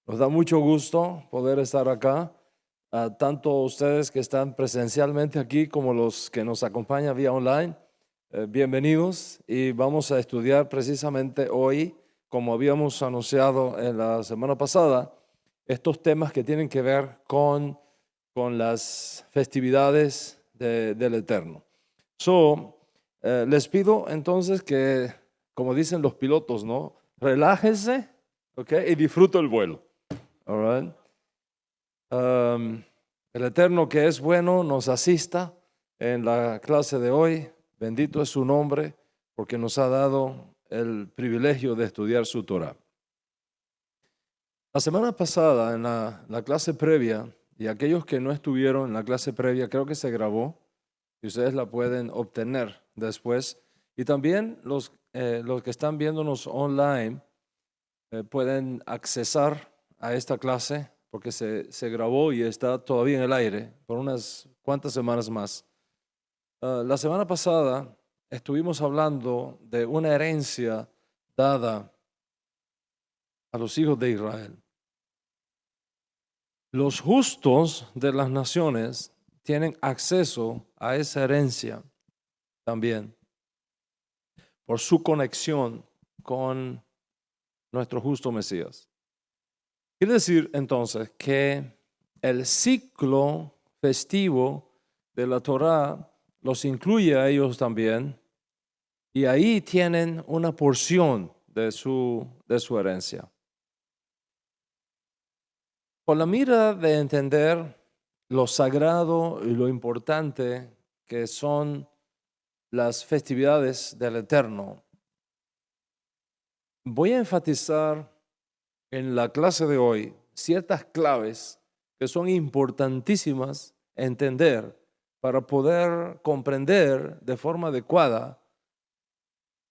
Nos da mucho gusto poder estar acá, tanto ustedes que están presencialmente aquí como los que nos acompañan vía online. Bienvenidos y vamos a estudiar precisamente hoy, como habíamos anunciado en la semana pasada, estos temas que tienen que ver con las festividades del Eterno. Les pido entonces que, como dicen los pilotos, ¿no? Relájense, ¿ok? Y disfruten el vuelo. All right. El Eterno que es bueno nos asista en la clase de hoy. Bendito es su nombre porque nos ha dado el privilegio de estudiar su Torah. La semana pasada en la clase previa, y aquellos que no estuvieron en la clase previa, creo que se grabó y ustedes la pueden obtener después. Y también los que están viéndonos online pueden accesar a esta clase porque se grabó y está todavía en el aire por unas cuantas semanas más. La semana pasada estuvimos hablando de una herencia dada a los hijos de Israel. Los justos de las naciones tienen acceso a esa herencia también por su conexión con nuestro justo Mesías. Quiere decir entonces que el ciclo festivo de la Torá los incluye a ellos también y ahí tienen una porción de su herencia. Con la mira de entender lo sagrado y lo importante que son las festividades del Eterno, voy a enfatizar en la clase de hoy ciertas claves que son importantísimas entender para poder comprender de forma adecuada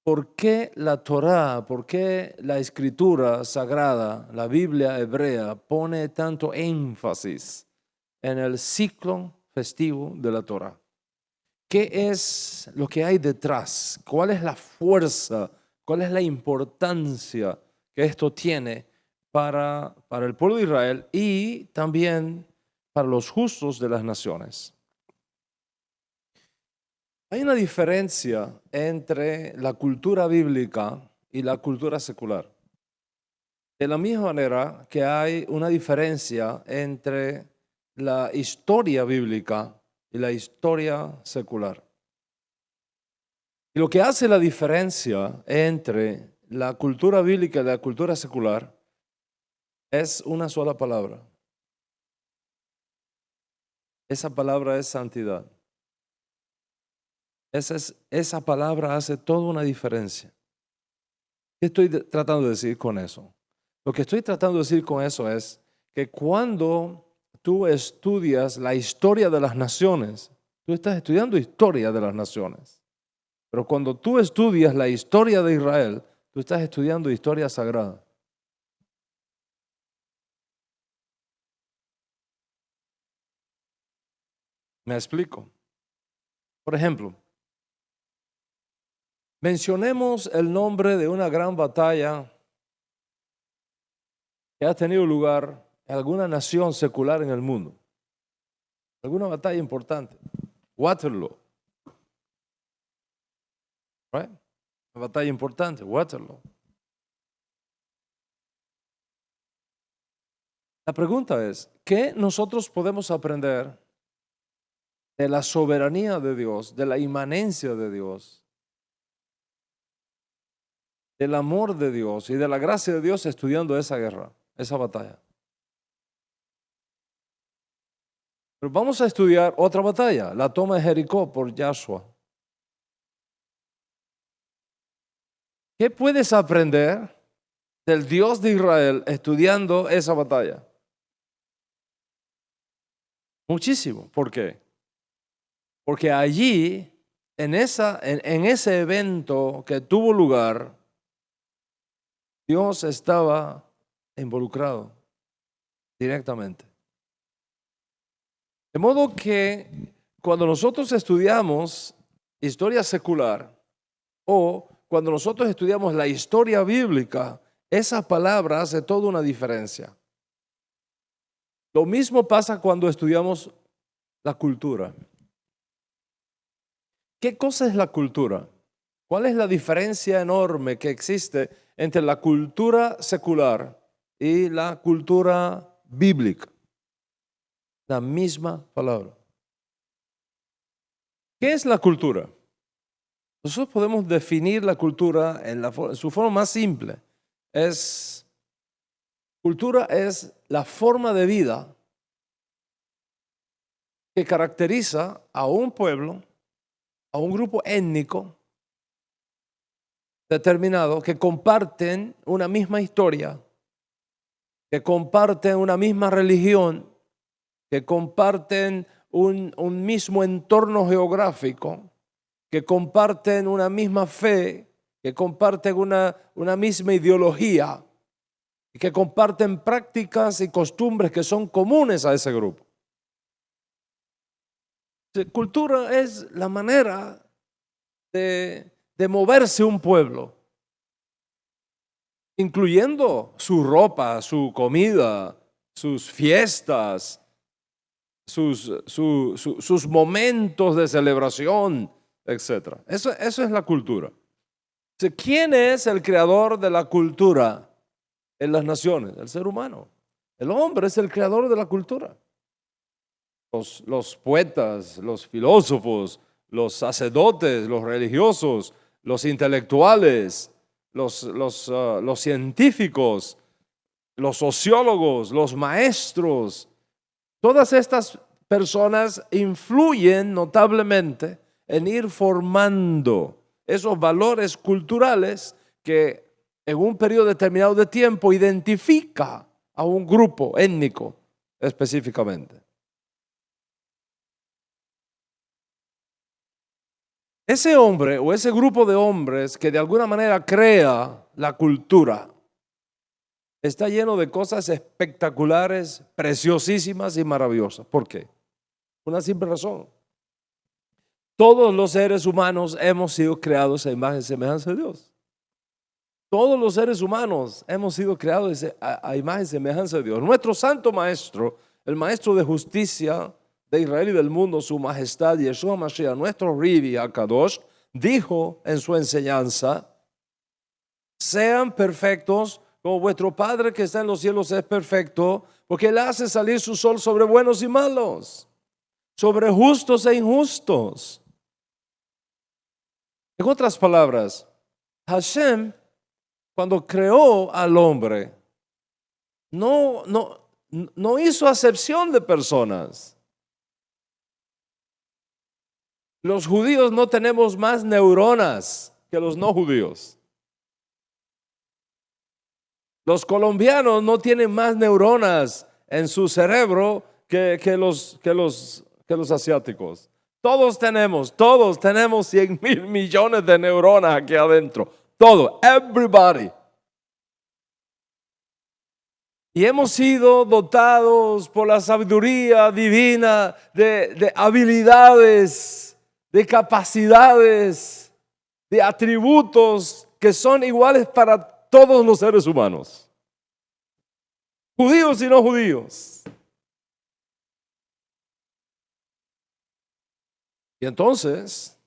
por qué la Torá, por qué la escritura sagrada, la Biblia hebrea, pone tanto énfasis en el ciclo festivo de la Torá. ¿Qué es lo que hay detrás? ¿Cuál es la fuerza? ¿Cuál es la importancia que esto tiene para el pueblo de Israel y también para los justos de las naciones? Hay una diferencia entre la cultura bíblica y la cultura secular. De la misma manera que hay una diferencia entre la historia bíblica y la historia secular. Y lo que hace la diferencia entre la cultura bíblica y la cultura secular es una sola palabra. Esa palabra es santidad. Esa palabra hace toda una diferencia. ¿Qué estoy tratando de decir con eso? Lo que estoy tratando de decir con eso es que cuando tú estudias la historia de las naciones, tú estás estudiando historia de las naciones. Pero cuando tú estudias la historia de Israel, tú estás estudiando historia sagrada. ¿Me explico? Por ejemplo, mencionemos el nombre de una gran batalla que ha tenido lugar en alguna nación secular en el mundo. Alguna batalla importante. Waterloo. Right? Una batalla importante, Waterloo. La pregunta es, ¿qué nosotros podemos aprender de la soberanía de Dios, de la inmanencia de Dios, del amor de Dios y de la gracia de Dios estudiando esa guerra, esa batalla? Pero vamos a estudiar otra batalla, la toma de Jericó por Joshua. ¿Qué puedes aprender del Dios de Israel estudiando esa batalla? Muchísimo. ¿Por qué? Porque allí, en ese evento que tuvo lugar, Dios estaba involucrado directamente. De modo que cuando nosotros estudiamos historia secular o cuando nosotros estudiamos la historia bíblica, esa palabra hace toda una diferencia. Lo mismo pasa cuando estudiamos la cultura. ¿Qué cosa es la cultura? ¿Cuál es la diferencia enorme que existe entre la cultura secular y la cultura bíblica? La misma palabra. ¿Qué es la cultura? Nosotros podemos definir la cultura en su forma más simple. Cultura es la forma de vida que caracteriza a un pueblo, a un grupo étnico determinado, que comparten una misma historia, que comparten una misma religión, que comparten un mismo entorno geográfico, que comparten una misma fe, que comparten una misma ideología, y que comparten prácticas y costumbres que son comunes a ese grupo. Cultura es la manera de moverse un pueblo, incluyendo su ropa, su comida, sus fiestas, sus momentos de celebración, etc. Eso es la cultura. ¿Quién es el creador de la cultura en las naciones? El ser humano. El hombre es el creador de la cultura. Los poetas, los filósofos, los sacerdotes, los religiosos, los intelectuales, los científicos, los sociólogos, los maestros, todas estas personas influyen notablemente en ir formando esos valores culturales que en un periodo determinado de tiempo identifica a un grupo étnico específicamente. Ese hombre o ese grupo de hombres que de alguna manera crea la cultura está lleno de cosas espectaculares, preciosísimas y maravillosas. ¿Por qué? Una simple razón. Todos los seres humanos hemos sido creados a imagen y semejanza de Dios. Todos los seres humanos hemos sido creados a imagen y semejanza de Dios. Nuestro santo maestro, el maestro de justicia de Israel y del mundo, su majestad Yeshua Mashiach, nuestro Ribi Akadosh, dijo en su enseñanza: sean perfectos como vuestro Padre que está en los cielos es perfecto, porque Él hace salir su sol sobre buenos y malos, sobre justos e injustos. En otras palabras, Hashem, cuando creó al hombre, no hizo acepción de personas. Los judíos no tenemos más neuronas que los no judíos. Los colombianos no tienen más neuronas en su cerebro que los asiáticos. Todos tenemos 100,000 millones de neuronas aquí adentro. Todo, everybody. Y hemos sido dotados por la sabiduría divina de habilidades, de capacidades, de atributos que son iguales para todos los seres humanos, judíos y no judíos. Y entonces,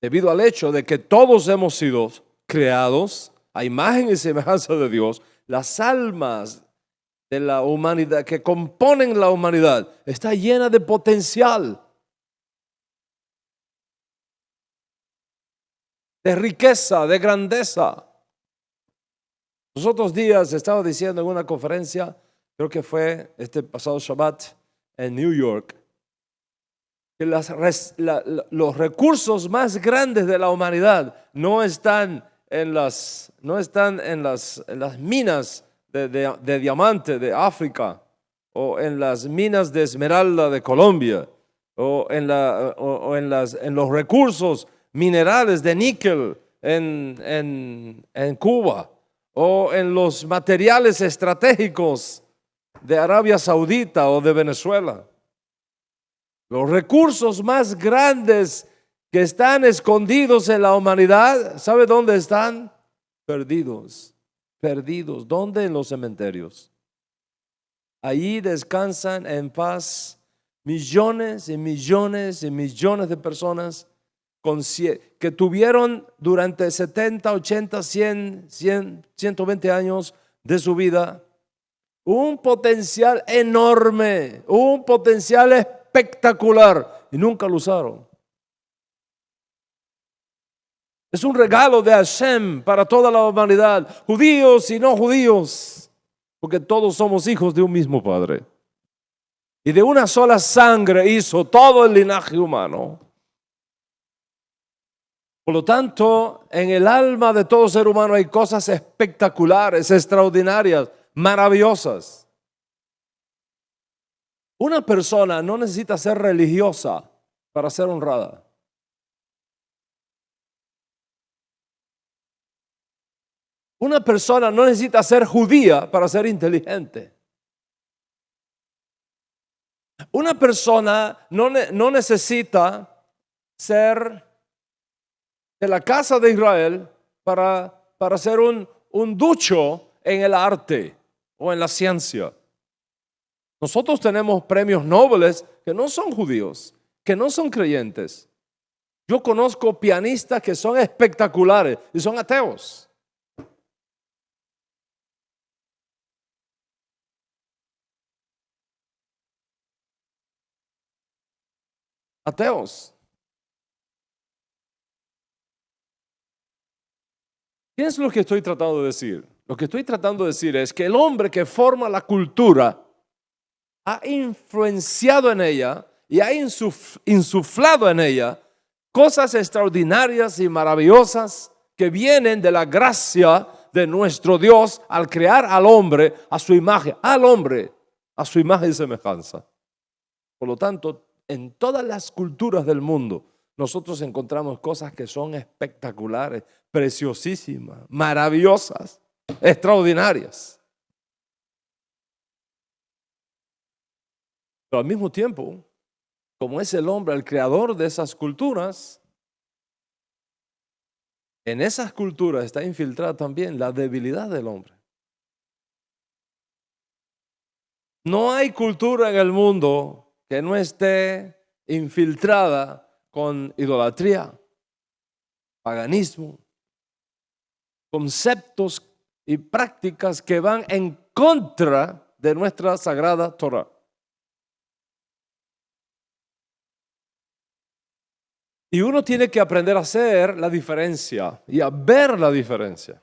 debido al hecho de que todos hemos sido creados a imagen y semejanza de Dios, las almas de la humanidad que componen la humanidad está llena de potencial, de riqueza, de grandeza. Los otros días estaba diciendo en una conferencia, creo que fue este pasado Shabbat en New York, que los recursos más grandes de la humanidad no están en las minas de diamante de África, o en las minas de esmeralda de Colombia, o en los recursos minerales de níquel en Cuba, o en los materiales estratégicos de Arabia Saudita o de Venezuela. Los recursos más grandes que están escondidos en la humanidad, ¿sabe dónde están? Perdidos. ¿Dónde? En los cementerios. Allí descansan en paz millones y millones y millones de personas que tuvieron durante 70, 80, 100, 120 años de su vida un potencial enorme, un potencial espectacular y nunca lo usaron. Es un regalo de Hashem para toda la humanidad, judíos y no judíos, porque todos somos hijos de un mismo Padre. Y de una sola sangre hizo todo el linaje humano. Por lo tanto, en el alma de todo ser humano hay cosas espectaculares, extraordinarias, maravillosas. Una persona no necesita ser religiosa para ser honrada. Una persona no necesita ser judía para ser inteligente. Una persona no necesita ser de la casa de Israel para ser un ducho en el arte o en la ciencia. Nosotros tenemos premios Nobel que no son judíos, que no son creyentes. Yo conozco pianistas que son espectaculares y son ateos. Ateos. ¿Qué es lo que estoy tratando de decir? Lo que estoy tratando de decir es que el hombre que forma la cultura ha influenciado en ella y ha insuflado en ella cosas extraordinarias y maravillosas que vienen de la gracia de nuestro Dios al crear al hombre a su imagen, al hombre a su imagen y semejanza. Por lo tanto, en todas las culturas del mundo, nosotros encontramos cosas que son espectaculares, preciosísimas, maravillosas, extraordinarias. Pero al mismo tiempo, como es el hombre el creador de esas culturas, en esas culturas está infiltrada también la debilidad del hombre. No hay cultura en el mundo que no esté infiltrada con idolatría, paganismo, conceptos y prácticas que van en contra de nuestra sagrada Torah. Y uno tiene que aprender a hacer la diferencia y a ver la diferencia.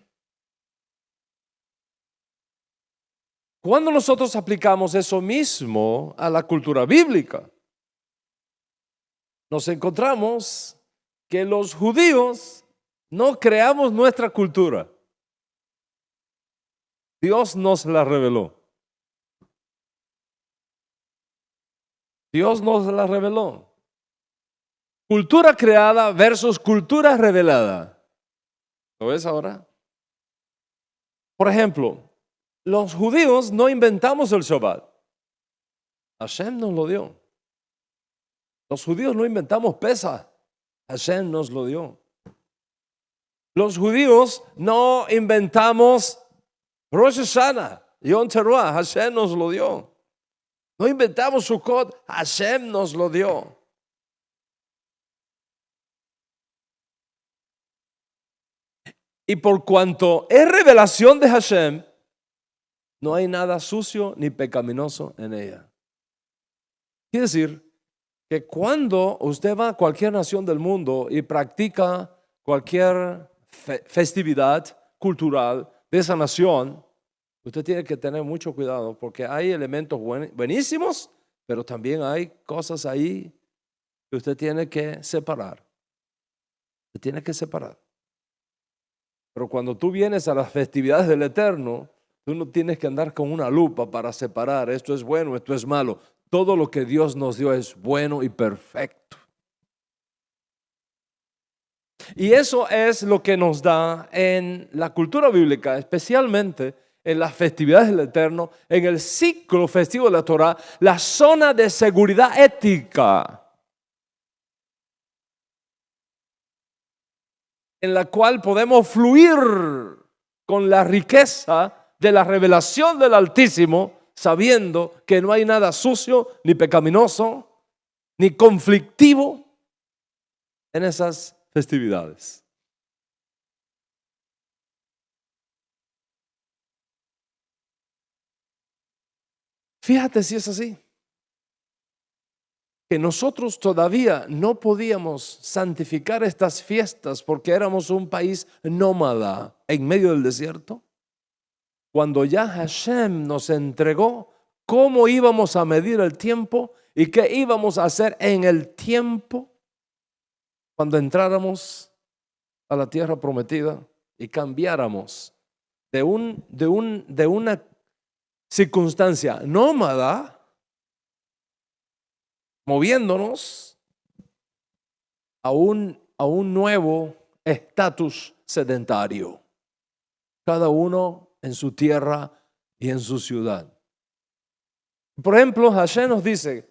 Cuando nosotros aplicamos eso mismo a la cultura bíblica, nos encontramos que los judíos no creamos nuestra cultura. Dios nos la reveló. Dios nos la reveló. Cultura creada versus cultura revelada. ¿Lo ves ahora? Por ejemplo, los judíos no inventamos el Shabbat. Hashem nos lo dio. Los judíos no inventamos Pesach. Hashem nos lo dio. Los judíos no inventamos Rosh Hashanah, Yom Teruah. Hashem nos lo dio. No inventamos Sukkot. Hashem nos lo dio. Y por cuanto es revelación de Hashem, no hay nada sucio ni pecaminoso en ella. Quiere decir que cuando usted va a cualquier nación del mundo y practica cualquier festividad cultural de esa nación, usted tiene que tener mucho cuidado porque hay elementos buenísimos, pero también hay cosas ahí que usted tiene que separar. Usted tiene que separar. Pero cuando tú vienes a las festividades del Eterno, tú no tienes que andar con una lupa para separar esto es bueno, esto es malo. Todo lo que Dios nos dio es bueno y perfecto. Y eso es lo que nos da en la cultura bíblica, especialmente en las festividades del Eterno, en el ciclo festivo de la Torah, la zona de seguridad ética, en la cual podemos fluir con la riqueza de la revelación del Altísimo sabiendo que no hay nada sucio, ni pecaminoso, ni conflictivo en esas festividades. Fíjate si es así, que nosotros todavía no podíamos santificar estas fiestas porque éramos un país nómada en medio del desierto. Cuando ya Hashem nos entregó cómo íbamos a medir el tiempo y qué íbamos a hacer en el tiempo cuando entráramos a la tierra prometida y cambiáramos de una circunstancia nómada, moviéndonos a un nuevo estatus sedentario, cada uno en su tierra y en su ciudad. Por ejemplo, Hashem nos dice: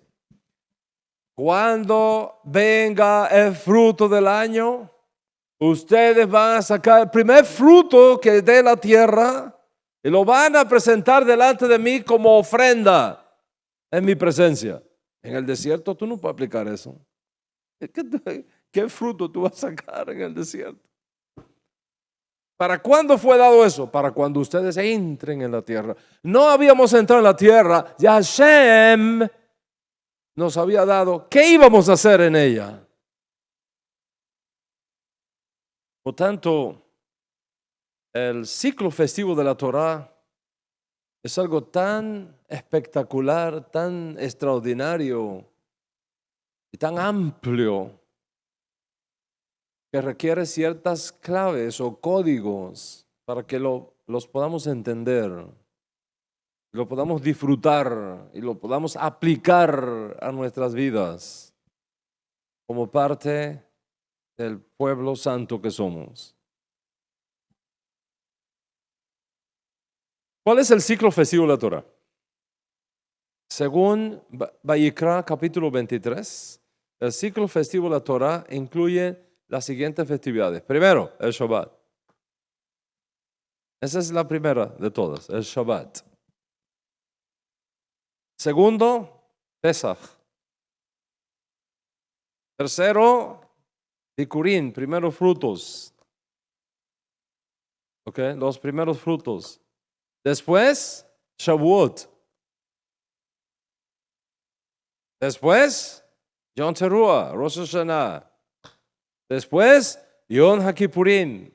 cuando venga el fruto del año, ustedes van a sacar el primer fruto que dé la tierra y lo van a presentar delante de mí como ofrenda en mi presencia. En el desierto tú no puedes aplicar eso. ¿Qué fruto tú vas a sacar en el desierto? ¿Para cuándo fue dado eso? Para cuando ustedes entren en la tierra. No habíamos entrado en la tierra, ya Hashem nos había dado qué íbamos a hacer en ella. Por tanto, el ciclo festivo de la Torá es algo tan espectacular, tan extraordinario y tan amplio que requiere ciertas claves o códigos para que los podamos entender, lo podamos disfrutar y lo podamos aplicar a nuestras vidas como parte del pueblo santo que somos. ¿Cuál es el ciclo festivo de la Torá? Según Vayikra capítulo 23, el ciclo festivo de la Torá incluye las siguientes festividades. Primero, el Shabbat. Esa es la primera de todas, el Shabbat. Segundo, Pesach. Tercero, Bikurim, primeros frutos. Los primeros frutos. Después, Shavuot. Después, Yom Teruah, Rosh Hashanah. Después, Yom HaKippurim.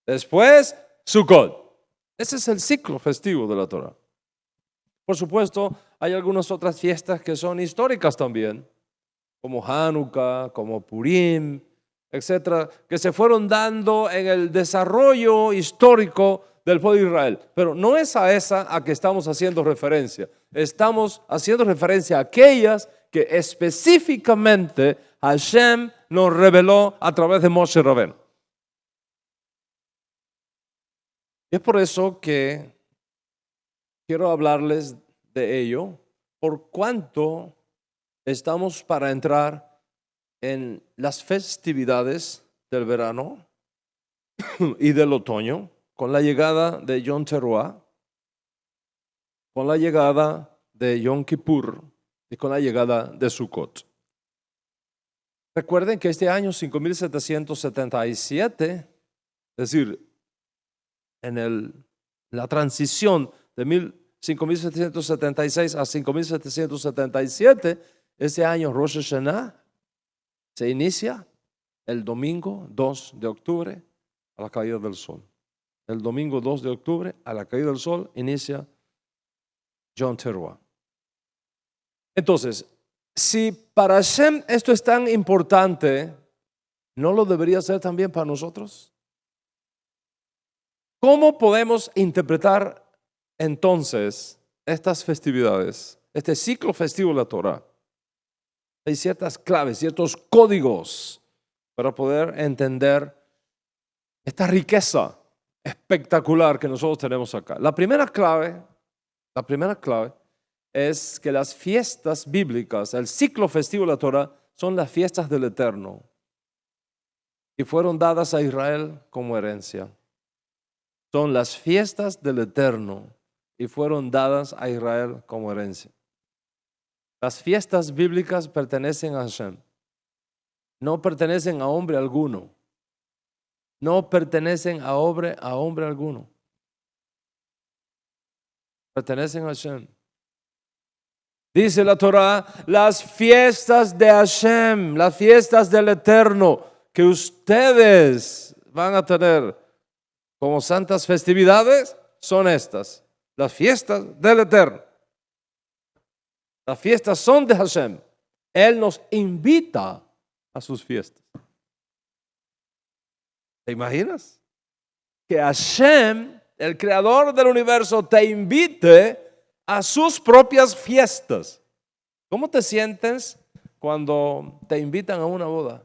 Después, Sukkot. Ese es el ciclo festivo de la Torah. Por supuesto, hay algunas otras fiestas que son históricas también, como Hanukkah, como Purim, etcétera, que se fueron dando en el desarrollo histórico del pueblo de Israel. Pero no es a esa a que estamos haciendo referencia. Estamos haciendo referencia a aquellas que específicamente Hashem nos reveló a través de Moshe Rabbeinu. Es por eso que quiero hablarles de ello, por cuanto estamos para entrar en las festividades del verano y del otoño, con la llegada de Yom Teruah, con la llegada de Yom Kippur y con la llegada de Sukkot. Recuerden que este año 5777, es decir, en la transición de 5776 a 5777, este año Rosh Hashanah se inicia el domingo 2 de octubre a la caída del sol. El domingo 2 de octubre a la caída del sol inicia Yom Teruah. Entonces, si para Hashem esto es tan importante, ¿no lo debería ser también para nosotros? ¿Cómo podemos interpretar entonces estas festividades, este ciclo festivo de la Torah? Hay ciertas claves, ciertos códigos para poder entender esta riqueza espectacular que nosotros tenemos acá. La primera clave es que las fiestas bíblicas, el ciclo festivo de la Torah, son las fiestas del Eterno y fueron dadas a Israel como herencia. Son las fiestas del Eterno y fueron dadas a Israel como herencia. Las fiestas bíblicas pertenecen a Hashem. No pertenecen a hombre alguno. No pertenecen a hombre alguno. Pertenecen a Hashem. Dice la Torah, las fiestas de Hashem, las fiestas del Eterno, que ustedes van a tener como santas festividades, son estas, las fiestas del Eterno. Las fiestas son de Hashem. Él nos invita a sus fiestas. ¿Te imaginas? Que Hashem, el creador del universo, te invite a sus propias fiestas. ¿Cómo te sientes cuando te invitan a una boda?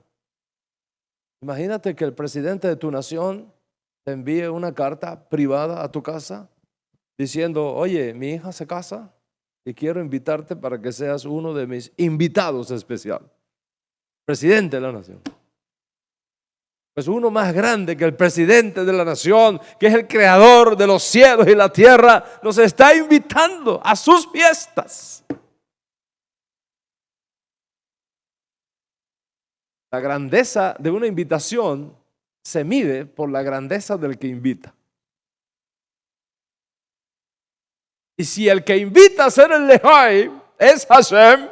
Imagínate que el presidente de tu nación te envíe una carta privada a tu casa diciendo, oye, mi hija se casa y quiero invitarte para que seas uno de mis invitados especiales. Presidente de la nación. Pues uno más grande que el presidente de la nación, que es el creador de los cielos y la tierra, nos está invitando a sus fiestas. La grandeza de una invitación se mide por la grandeza del que invita. Y si el que invita a ser el Lehai es Hashem,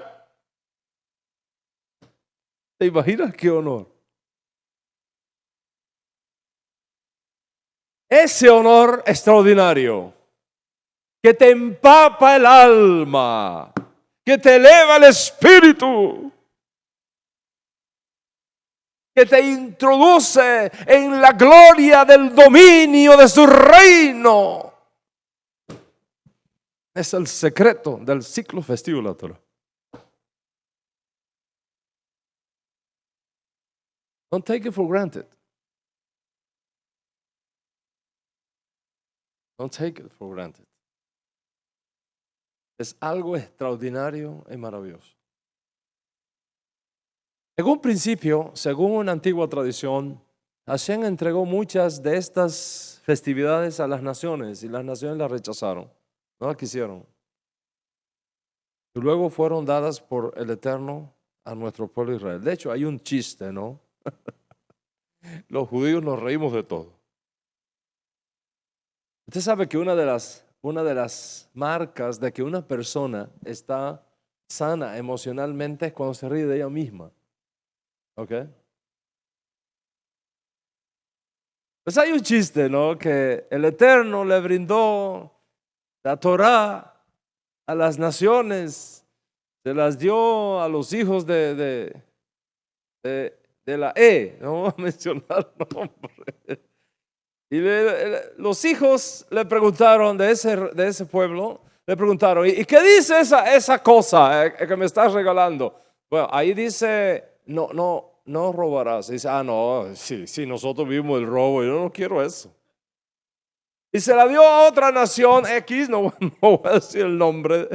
¿te imaginas qué honor? Ese honor extraordinario que te empapa el alma, que te eleva el espíritu, que te introduce en la gloria del dominio de su reino. Es el secreto del ciclo festivo de la Torah. Don't take it for granted. Don't take it for granted. Es algo extraordinario y maravilloso. En un principio, según una antigua tradición, Hashem entregó muchas de estas festividades a las naciones y las naciones las rechazaron, no las quisieron. Y luego fueron dadas por el Eterno a nuestro pueblo Israel. De hecho, hay un chiste, ¿no? Los judíos nos reímos de todo. Usted sabe que una de las marcas de que una persona está sana emocionalmente es cuando se ríe de ella misma. ¿Ok? Pues hay un chiste, ¿no? Que el Eterno le brindó la Torah a las naciones, se las dio a los hijos de la no voy a mencionar nombre. Y los hijos le preguntaron de ese pueblo, le preguntaron, ¿y qué dice esa cosa que me estás regalando? Bueno, ahí dice, no robarás. Y dice, no, sí, nosotros vimos el robo, yo no quiero eso. Y se la dio a otra nación X, no voy a decir el nombre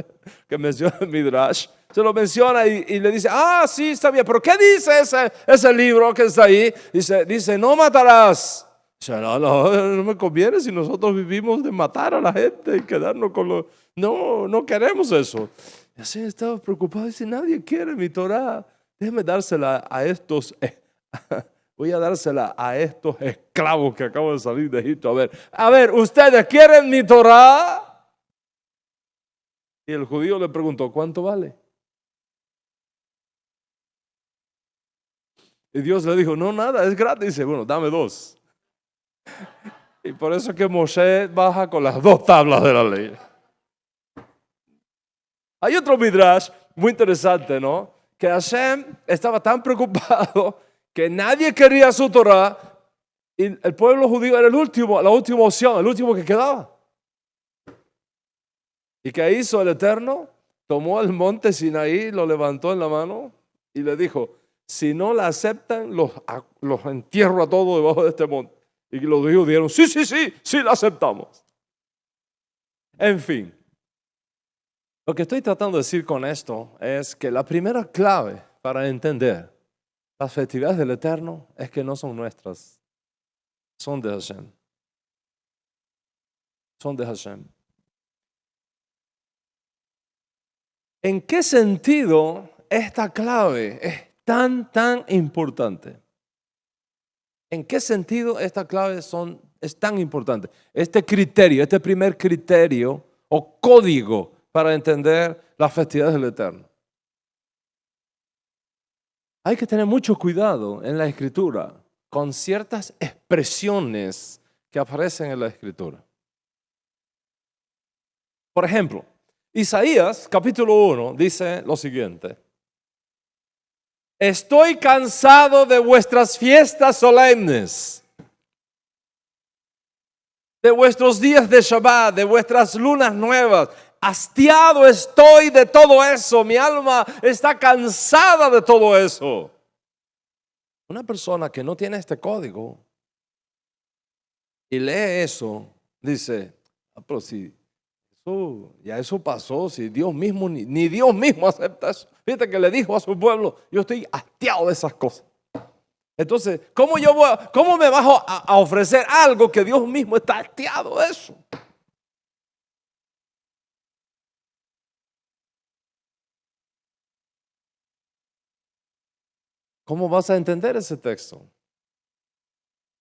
que menciona el Midrash. Se lo menciona y le dice, sí, está bien, pero ¿qué dice ese libro que está ahí? Dice, no matarás. Dice, no me conviene si nosotros vivimos de matar a la gente y quedarnos con los... No queremos eso. Y así estaba preocupado, dice, nadie quiere mi Torah. Déjeme dársela a estos... Voy a dársela a estos esclavos que acaban de salir de Egipto. A ver, ¿ustedes quieren mi Torah? Y el judío le preguntó, ¿cuánto vale? Y Dios le dijo, no, nada, es gratis. Dice, bueno, dame 2. Y por eso es que Moshe baja con las 2 tablas de la ley. Hay otro midrash muy interesante, ¿no? Que Hashem estaba tan preocupado que nadie quería su Torah y el pueblo judío era la última opción, el último que quedaba. ¿Y qué hizo el Eterno? Tomó el monte Sinaí, lo levantó en la mano y le dijo, si no la aceptan, los entierro a todos debajo de este monte. Y los judíos dijeron, sí, la aceptamos. En fin, lo que estoy tratando de decir con esto es que la primera clave para entender las festividades del Eterno es que no son nuestras, son de Hashem. Son de Hashem. ¿En qué sentido esta clave es tan importante? ¿En qué sentido esta clave es tan importante? Este criterio, este primer criterio o código para entender las festividades del Eterno. Hay que tener mucho cuidado en la Escritura con ciertas expresiones que aparecen en la Escritura. Por ejemplo, Isaías capítulo 1 dice lo siguiente: estoy cansado de vuestras fiestas solemnes, de vuestros días de Shabbat, de vuestras lunas nuevas. Hastiado estoy de todo eso. Mi alma está cansada de todo eso. Una persona que no tiene este código y lee eso, dice, pero si eso pasó, si Dios mismo, ni Dios mismo acepta eso. Fíjate que le dijo a su pueblo, yo estoy hastiado de esas cosas. Entonces, ¿cómo me vas a ofrecer algo que Dios mismo está hastiado de eso? ¿Cómo vas a entender ese texto?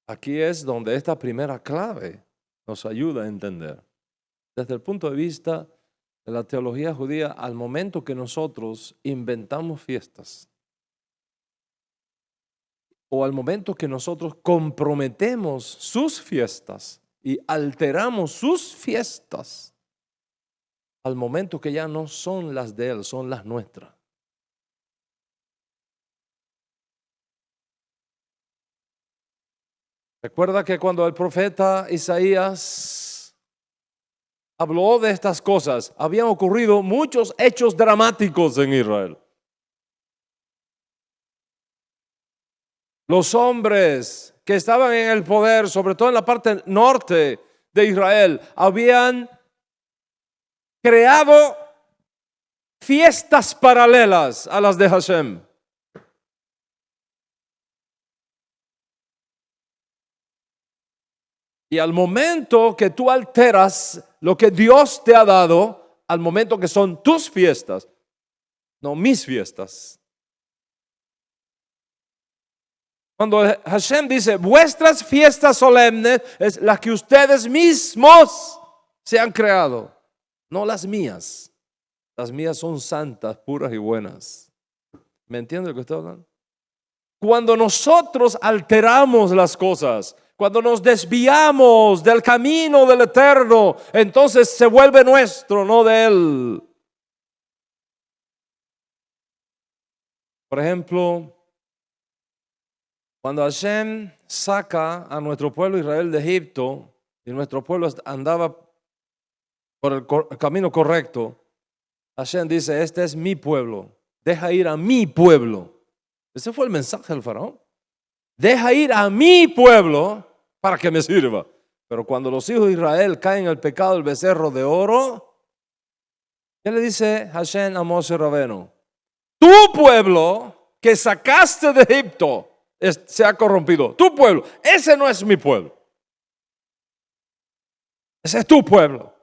Aquí es donde esta primera clave nos ayuda a entender. Desde el punto de vista de la teología judía, al momento que nosotros inventamos fiestas, o al momento que nosotros comprometemos sus fiestas y alteramos sus fiestas, al momento que ya no son las de él, son las nuestras. Recuerda que cuando el profeta Isaías habló de estas cosas, habían ocurrido muchos hechos dramáticos en Israel. Los hombres que estaban en el poder, sobre todo en la parte norte de Israel, habían creado fiestas paralelas a las de Hashem. Y al momento que tú alteras lo que Dios te ha dado, al momento que son tus fiestas, no mis fiestas. Cuando Hashem dice, vuestras fiestas solemnes es las que ustedes mismos se han creado, no las mías. Las mías son santas, puras y buenas. ¿Me entiende lo que estoy hablando? Cuando nosotros alteramos las cosas, cuando nos desviamos del camino del Eterno, entonces se vuelve nuestro, no de Él. Por ejemplo, cuando Hashem saca a nuestro pueblo Israel de Egipto y nuestro pueblo andaba por el camino correcto, Hashem dice, este es mi pueblo, deja ir a mi pueblo. Ese fue el mensaje del faraón. Deja ir a mi pueblo para que me sirva. Pero cuando los hijos de Israel caen en el pecado del becerro de oro, ¿qué le dice Hashem a Moshe Rabeno? Tu pueblo que sacaste de Egipto se ha corrompido. Tu pueblo, ese no es mi pueblo. Ese es tu pueblo.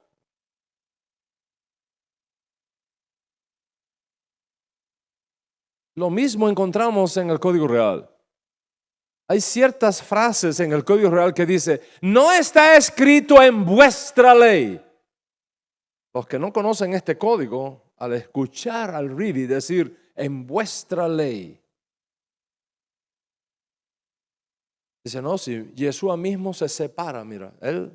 Lo mismo encontramos en el Código Real. Hay ciertas frases en el Código Real que dice, no está escrito en vuestra ley. Los que no conocen este código, al escuchar al Rivi decir, en vuestra ley, dice, no, si Yeshua mismo se separa, mira, él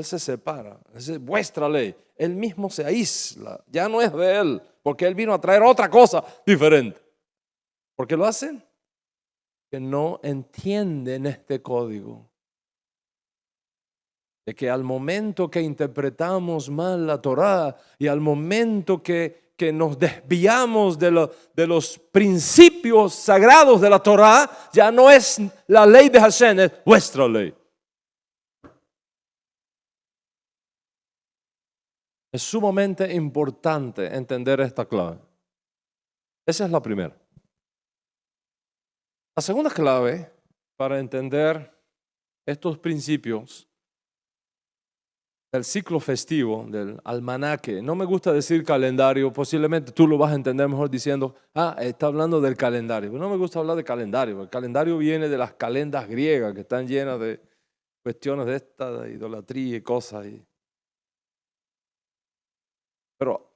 se separa, es vuestra ley, él mismo se aísla, ya no es de él, porque él vino a traer otra cosa diferente. ¿Por qué lo hacen? Que no entienden este código. De que al momento que interpretamos mal la Torá y al momento que nos desviamos de los principios sagrados de la Torá, ya no es la ley de Hashem, es vuestra ley. Es sumamente importante entender esta clave. Esa es la primera. La segunda clave para entender estos principios del ciclo festivo, del almanaque. No me gusta decir calendario, posiblemente tú lo vas a entender mejor diciendo, está hablando del calendario. Pero no me gusta hablar de calendario, el calendario viene de las calendas griegas que están llenas de cuestiones de esta, de idolatría y cosas. Pero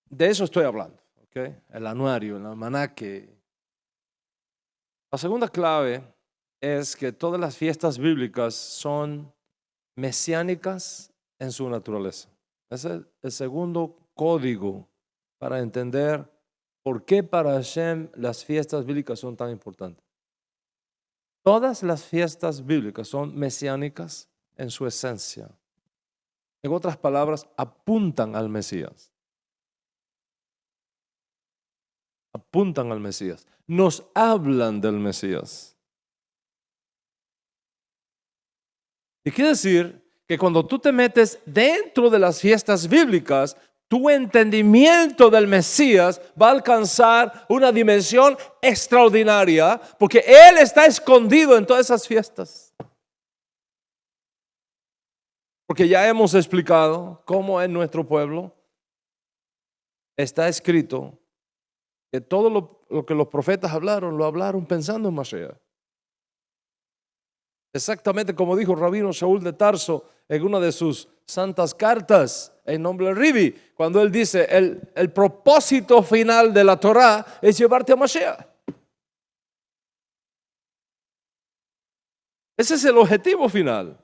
de eso estoy hablando, ¿ok? El anuario, el almanaque. La segunda clave es que todas las fiestas bíblicas son mesiánicas en su naturaleza. Ese es el segundo código para entender por qué para Hashem las fiestas bíblicas son tan importantes. Todas las fiestas bíblicas son mesiánicas en su esencia. En otras palabras, apuntan al Mesías. Apuntan al Mesías. Nos hablan del Mesías. Y quiere decir que cuando tú te metes dentro de las fiestas bíblicas, tu entendimiento del Mesías va a alcanzar una dimensión extraordinaria porque Él está escondido en todas esas fiestas. Porque ya hemos explicado cómo en nuestro pueblo está escrito que todo lo que los profetas hablaron, lo hablaron pensando en Mashiach. Exactamente como dijo Rabino Shaul de Tarso en una de sus santas cartas en nombre del Ribi, cuando él dice el propósito final de la Torah es llevarte a Mashiach. Ese es el objetivo final.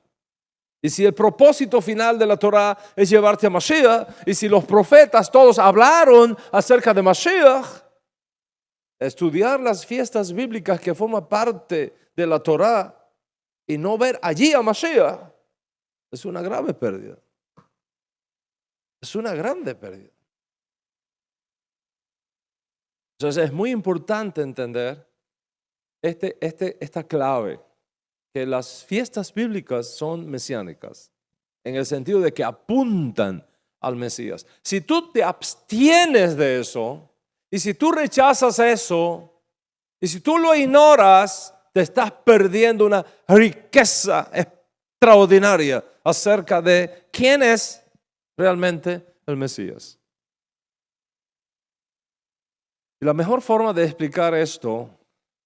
Y si el propósito final de la Torah es llevarte a Mashiach, y si los profetas todos hablaron acerca de Mashiach, estudiar las fiestas bíblicas que forman parte de la Torah y no ver allí a Mashiach es una grave pérdida. Es una grande pérdida. Entonces es muy importante entender esta clave, que las fiestas bíblicas son mesiánicas, en el sentido de que apuntan al Mesías. Si tú te abstienes de eso, y si tú rechazas eso, y si tú lo ignoras, te estás perdiendo una riqueza extraordinaria acerca de quién es realmente el Mesías. Y la mejor forma de explicar esto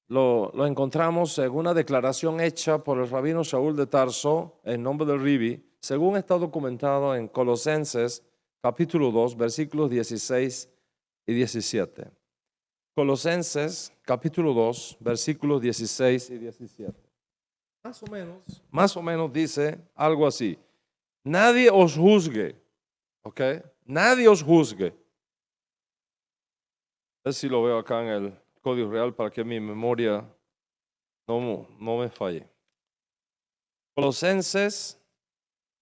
lo encontramos en una declaración hecha por el rabino Shaul de Tarso en nombre del Ribi, según está documentado en Colosenses capítulo 2, versículos 16 y 17. Colosenses capítulo 2, versículos 16 y 17. Más o menos dice algo así. Nadie os juzgue, ¿ok? Nadie os juzgue. A ver si lo veo acá en el Código Real para que mi memoria no me falle. Colosenses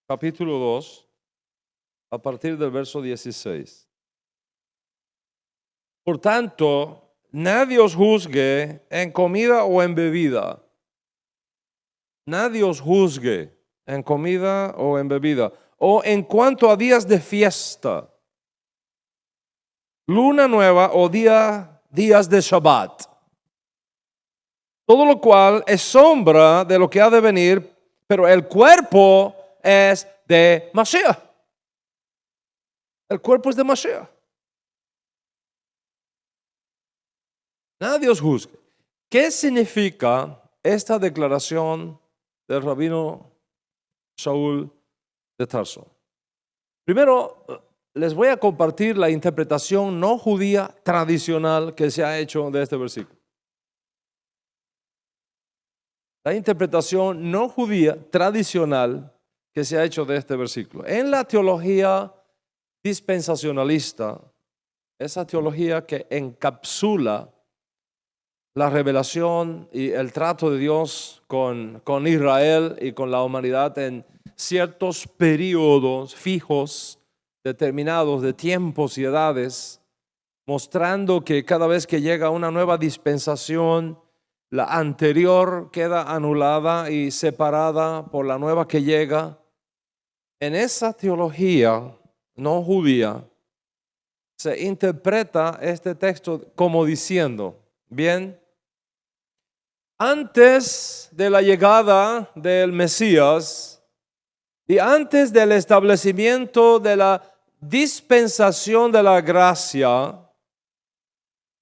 capítulo 2, a partir del verso 16. Por tanto, nadie os juzgue en comida o en bebida. Nadie os juzgue en comida o en bebida, o en cuanto a días de fiesta, luna nueva o días de Shabbat. Todo lo cual es sombra de lo que ha de venir, pero el cuerpo es de Mashiach. El cuerpo es de Mashiach. Nadie os juzgue. ¿Qué significa esta declaración del rabino Shaul de Tarso? Primero, les voy a compartir la interpretación no judía tradicional que se ha hecho de este versículo. La interpretación no judía tradicional que se ha hecho de este versículo. En la teología dispensacionalista, esa teología que encapsula la revelación y el trato de Dios con Israel y con la humanidad en ciertos periodos fijos, determinados de tiempos y edades, mostrando que cada vez que llega una nueva dispensación, la anterior queda anulada y separada por la nueva que llega. En esa teología no judía se interpreta este texto como diciendo, bien, antes de la llegada del Mesías, Y antes del establecimiento de la dispensación de la gracia,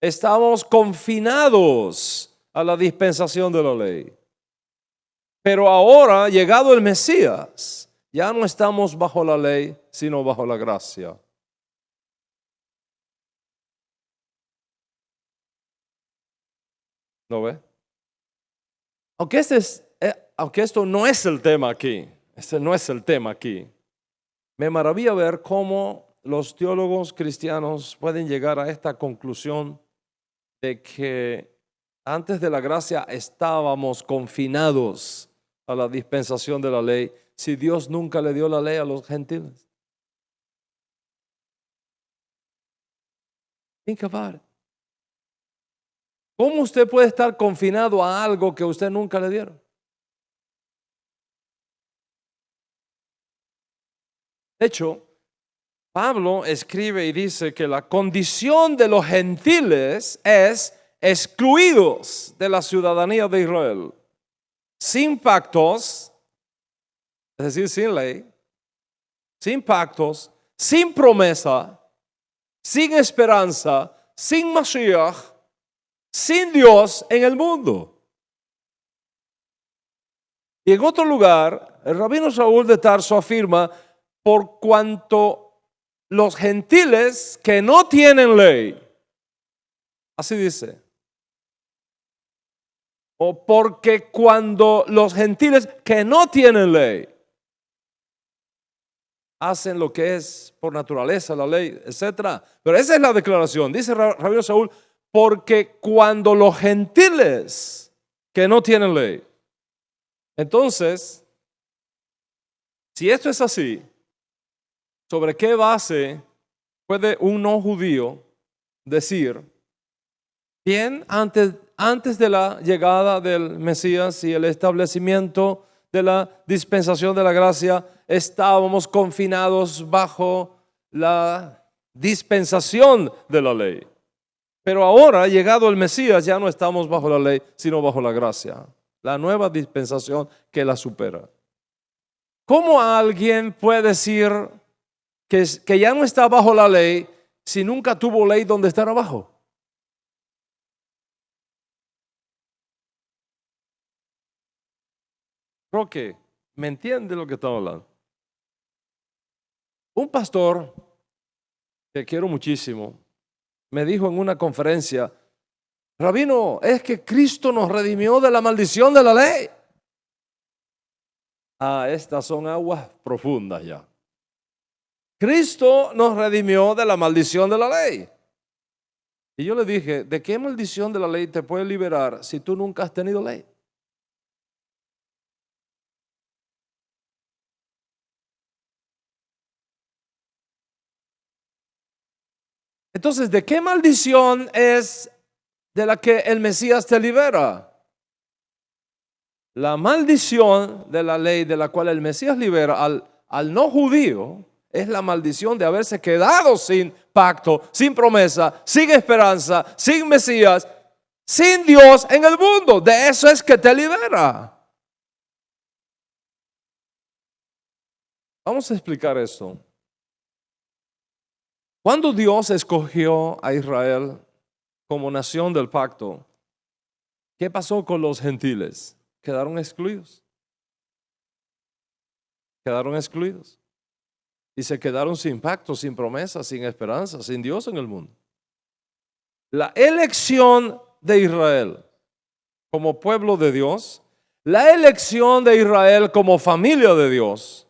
estábamos confinados a la dispensación de la ley. Pero ahora, llegado el Mesías, ya no estamos bajo la ley, sino bajo la gracia. ¿No ve? Aunque esto no es el tema aquí, este no es el tema aquí, me maravilla ver cómo los teólogos cristianos pueden llegar a esta conclusión de que antes de la gracia estábamos confinados a la dispensación de la ley, si Dios nunca le dio la ley a los gentiles. Think about it. ¿Cómo usted puede estar confinado a algo que usted nunca le dieron? De hecho, Pablo escribe y dice que la condición de los gentiles es excluidos de la ciudadanía de Israel, sin pactos, es decir, sin ley, sin pactos, sin promesa, sin esperanza, sin Mashiach, sin Dios en el mundo. Y en otro lugar, el rabino Saúl de Tarso afirma, por cuanto los gentiles que no tienen ley, así dice, o porque cuando los gentiles que no tienen ley hacen lo que es por naturaleza la ley, etc. Pero esa es la declaración, dice rabino Saúl, porque cuando los gentiles que no tienen ley. Entonces, si esto es así, ¿sobre qué base puede un no judío decir, bien, antes de la llegada del Mesías y el establecimiento de la dispensación de la gracia, estábamos confinados bajo la dispensación de la ley? Pero ahora, llegado el Mesías, ya no estamos bajo la ley, sino bajo la gracia. La nueva dispensación que la supera. ¿Cómo alguien puede decir que ya no está bajo la ley si nunca tuvo ley donde estar abajo? Creo que me entiende lo que estamos hablando. Un pastor que quiero muchísimo me dijo en una conferencia, rabino, es que Cristo nos redimió de la maldición de la ley. Estas son aguas profundas ya. Cristo nos redimió de la maldición de la ley. Y yo le dije, ¿de qué maldición de la ley te puede liberar si tú nunca has tenido ley? Entonces, ¿de qué maldición es de la que el Mesías te libera? La maldición de la ley de la cual el Mesías libera al no judío es la maldición de haberse quedado sin pacto, sin promesa, sin esperanza, sin Mesías, sin Dios en el mundo. De eso es que te libera. Vamos a explicar esto. Cuando Dios escogió a Israel como nación del pacto, ¿qué pasó con los gentiles? Quedaron excluidos. Quedaron excluidos. Y se quedaron sin pacto, sin promesa, sin esperanza, sin Dios en el mundo. La elección de Israel como pueblo de Dios, la elección de Israel como familia de Dios,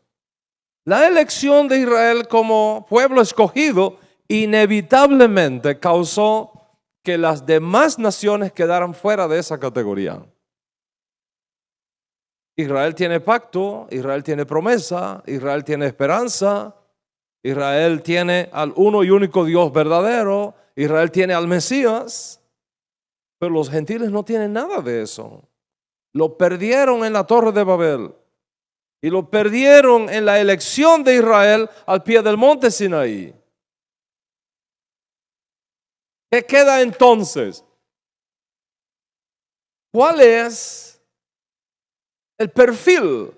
la elección de Israel como pueblo escogido inevitablemente causó que las demás naciones quedaran fuera de esa categoría. Israel tiene pacto, Israel tiene promesa, Israel tiene esperanza, Israel tiene al uno y único Dios verdadero, Israel tiene al Mesías, pero los gentiles no tienen nada de eso. Lo perdieron en la Torre de Babel y lo perdieron en la elección de Israel al pie del monte Sinaí. ¿Qué queda entonces? ¿Cuál es el perfil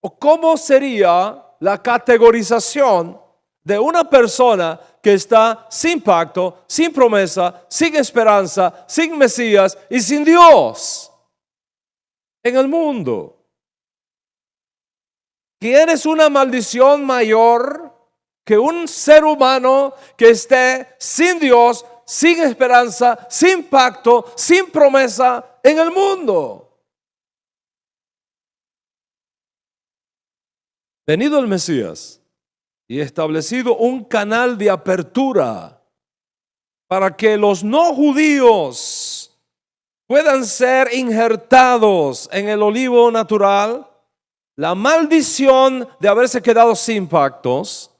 ¿O cómo sería la categorización de una persona que está sin pacto, sin promesa, sin esperanza, sin Mesías y sin Dios en el mundo? ¿Quieres una maldición mayor que un ser humano que esté sin Dios, sin esperanza, sin pacto, sin promesa en el mundo? Venido el Mesías y establecido un canal de apertura para que los no judíos puedan ser injertados en el olivo natural, la maldición de haberse quedado sin pactos,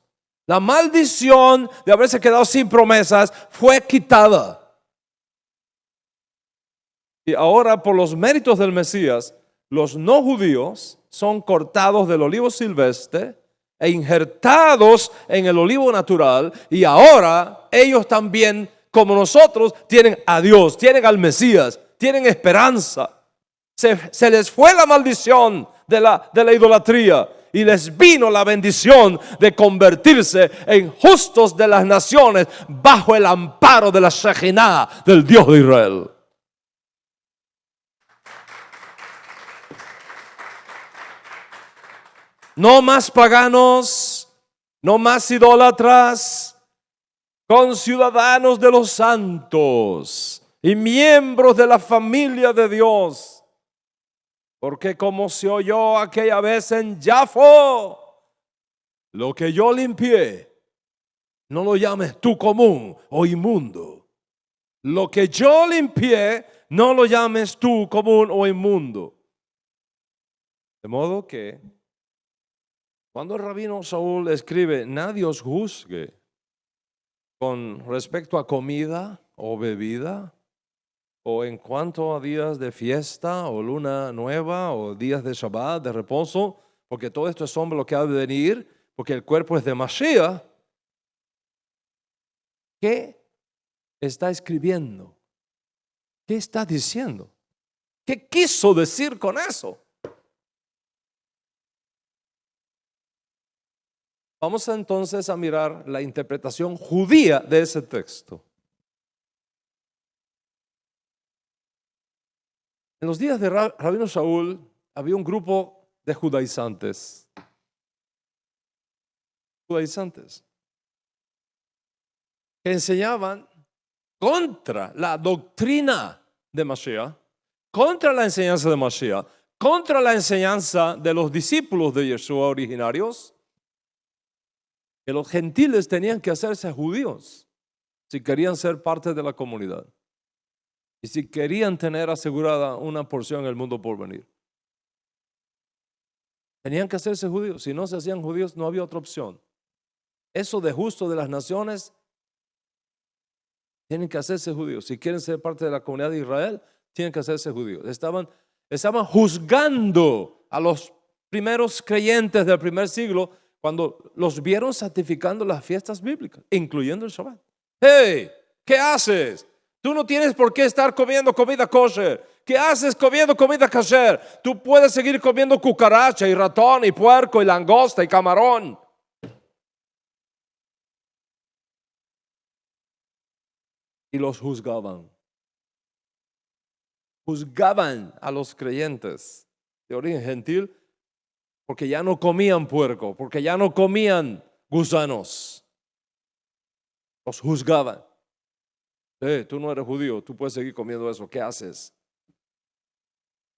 la maldición de haberse quedado sin promesas fue quitada. Y ahora, por los méritos del Mesías, los no judíos son cortados del olivo silvestre e injertados en el olivo natural, y ahora ellos también, como nosotros, tienen a Dios, tienen al Mesías, tienen esperanza. Se les fue la maldición de la idolatría y les vino la bendición de convertirse en justos de las naciones bajo el amparo de la Shekinah del Dios de Israel. No más paganos, no más idólatras, conciudadanos de los santos y miembros de la familia de Dios. Porque como se oyó aquella vez en Jafo, lo que yo limpié, no lo llames tú común o inmundo. Lo que yo limpié, no lo llames tú común o inmundo. De modo que cuando el rabino Saúl escribe, nadie os juzgue con respecto a comida o bebida, o en cuanto a días de fiesta o luna nueva o días de Shabbat, de reposo, porque todo esto es sombra lo que ha de venir, porque el cuerpo es de Mashiach. ¿Qué está escribiendo? ¿Qué está diciendo? ¿Qué quiso decir con eso? Vamos entonces a mirar la interpretación judía de ese texto. En los días de Rabino Saúl había un grupo de judaizantes. Que enseñaban contra la doctrina de Mashiach, contra la enseñanza de Mashiach, contra la enseñanza de los discípulos de Yeshua originarios, que los gentiles tenían que hacerse judíos si querían ser parte de la comunidad y si querían tener asegurada una porción en el mundo por venir. Tenían que hacerse judíos. Si no se hacían judíos, no había otra opción. Eso de justo de las naciones, tienen que hacerse judíos. Si quieren ser parte de la comunidad de Israel, tienen que hacerse judíos. Estaban juzgando a los primeros creyentes del primer siglo cuando los vieron santificando las fiestas bíblicas, incluyendo el Shabbat. Hey, ¿qué haces? Tú no tienes por qué estar comiendo comida kosher. ¿Qué haces comiendo comida kosher? Tú puedes seguir comiendo cucaracha y ratón y puerco y langosta y camarón. Y los juzgaban. Juzgaban a los creyentes de origen gentil porque ya no comían puerco, porque ya no comían gusanos. Los juzgaban. Tú no eres judío, tú puedes seguir comiendo eso. ¿Qué haces?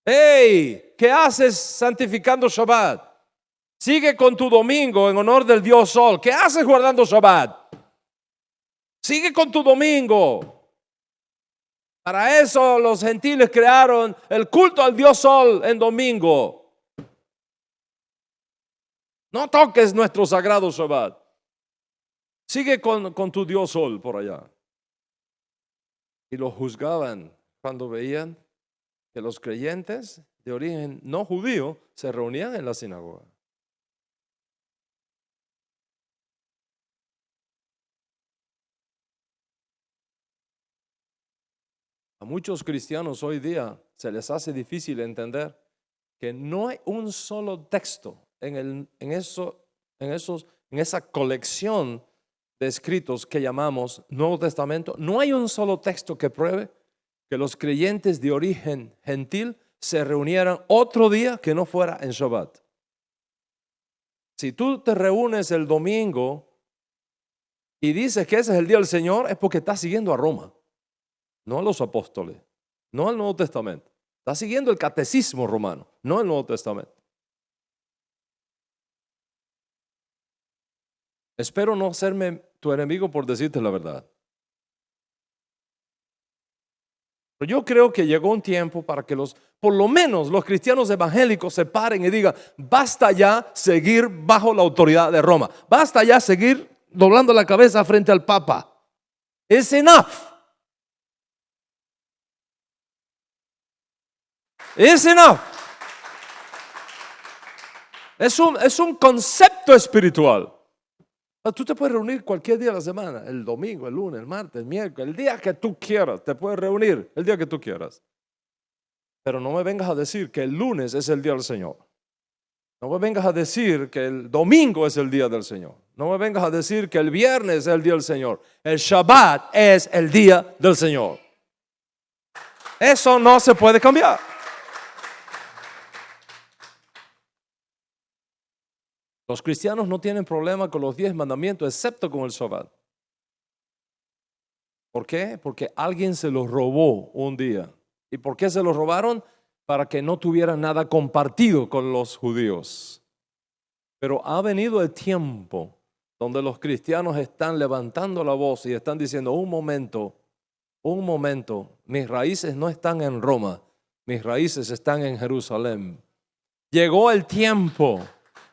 ¿Qué haces santificando Shabbat? Sigue con tu domingo en honor del Dios Sol. ¿Qué haces guardando Shabbat? Sigue con tu domingo. Para eso los gentiles crearon el culto al Dios Sol en domingo. No toques nuestro sagrado Shabbat. Sigue con tu Dios Sol por allá. Y lo juzgaban cuando veían que los creyentes de origen no judío se reunían en la sinagoga. A muchos cristianos hoy día se les hace difícil entender que no hay un solo texto en esa colección de escritos que llamamos Nuevo Testamento, no hay un solo texto que pruebe que los creyentes de origen gentil se reunieran otro día que no fuera en Shabbat. Si tú te reúnes el domingo y dices que ese es el día del Señor, es porque estás siguiendo a Roma, no a los apóstoles, no al Nuevo Testamento. Estás siguiendo el catecismo romano, no el Nuevo Testamento. Espero no hacerme tu enemigo por decirte la verdad. Pero yo creo que llegó un tiempo para que por lo menos los cristianos evangélicos se paren y digan, basta ya seguir bajo la autoridad de Roma. Basta ya seguir doblando la cabeza frente al Papa. It's enough. It's enough. Es un concepto espiritual. Tú te puedes reunir cualquier día de la semana, el domingo, el lunes, el martes, el miércoles, el día que tú quieras, te puedes reunir el día que tú quieras. Pero no me vengas a decir que el lunes es el día del Señor. No me vengas a decir que el domingo es el día del Señor. No me vengas a decir que el viernes es el día del Señor. El Shabbat es el día del Señor. Eso no se puede cambiar. Los cristianos no tienen problema con los 10 mandamientos, excepto con el Shabbat. ¿Por qué? Porque alguien se los robó un día. ¿Y por qué se los robaron? Para que no tuvieran nada compartido con los judíos. Pero ha venido el tiempo donde los cristianos están levantando la voz y están diciendo, un momento, mis raíces no están en Roma, mis raíces están en Jerusalén. Llegó el tiempo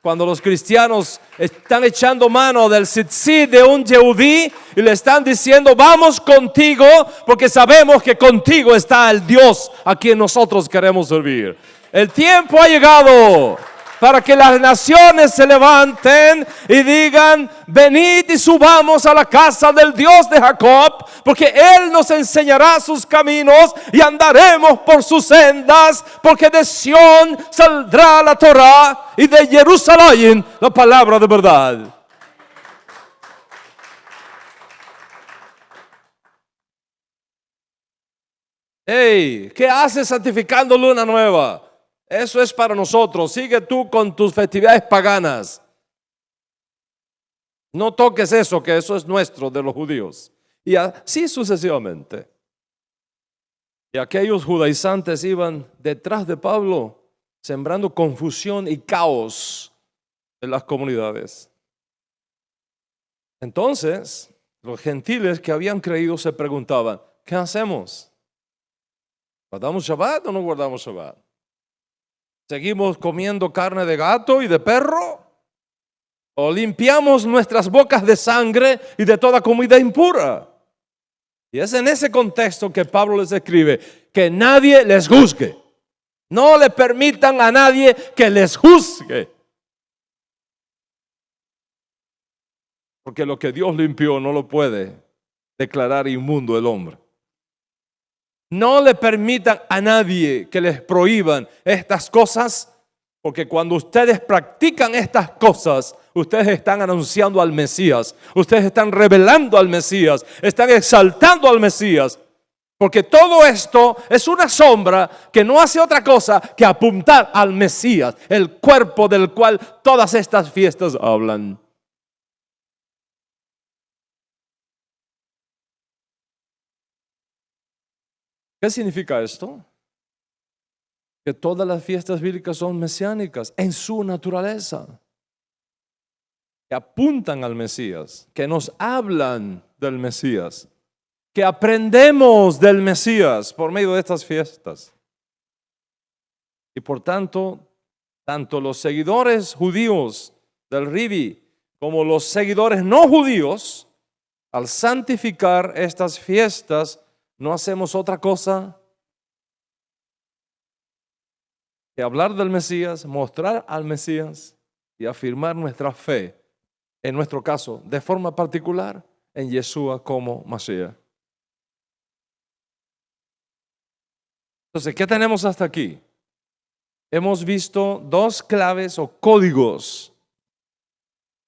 cuando los cristianos están echando mano del tzitzit de un yehudí y le están diciendo, vamos contigo porque sabemos que contigo está el Dios a quien nosotros queremos servir. El tiempo ha llegado para que las naciones se levanten y digan, venid y subamos a la casa del Dios de Jacob, porque Él nos enseñará sus caminos y andaremos por sus sendas, porque de Sión saldrá la Torá y de Jerusalén la palabra de verdad. Hey, ¿qué haces santificando luna nueva? Eso es para nosotros. Sigue tú con tus festividades paganas. No toques eso, que eso es nuestro, de los judíos. Y así sucesivamente. Y aquellos judaizantes iban detrás de Pablo, sembrando confusión y caos en las comunidades. Entonces, los gentiles que habían creído se preguntaban, ¿qué hacemos? ¿Guardamos Shabbat o no guardamos Shabbat? ¿Seguimos comiendo carne de gato y de perro? ¿O limpiamos nuestras bocas de sangre y de toda comida impura? Y es en ese contexto que Pablo les escribe, que nadie les juzgue. No le permitan a nadie que les juzgue. Porque lo que Dios limpió no lo puede declarar inmundo el hombre. No le permitan a nadie que les prohíban estas cosas, porque cuando ustedes practican estas cosas, ustedes están anunciando al Mesías, ustedes están revelando al Mesías, están exaltando al Mesías, porque todo esto es una sombra que no hace otra cosa que apuntar al Mesías, el cuerpo del cual todas estas fiestas hablan. ¿Qué significa esto? Que todas las fiestas bíblicas son mesiánicas en su naturaleza, que apuntan al Mesías, que nos hablan del Mesías, que aprendemos del Mesías por medio de estas fiestas. Y por tanto, tanto los seguidores judíos del Rivi como los seguidores no judíos, al santificar estas fiestas, no hacemos otra cosa que hablar del Mesías, mostrar al Mesías y afirmar nuestra fe, en nuestro caso, de forma particular, en Yeshua como Mashiach. Entonces, ¿qué tenemos hasta aquí? hemos visto dos claves o códigos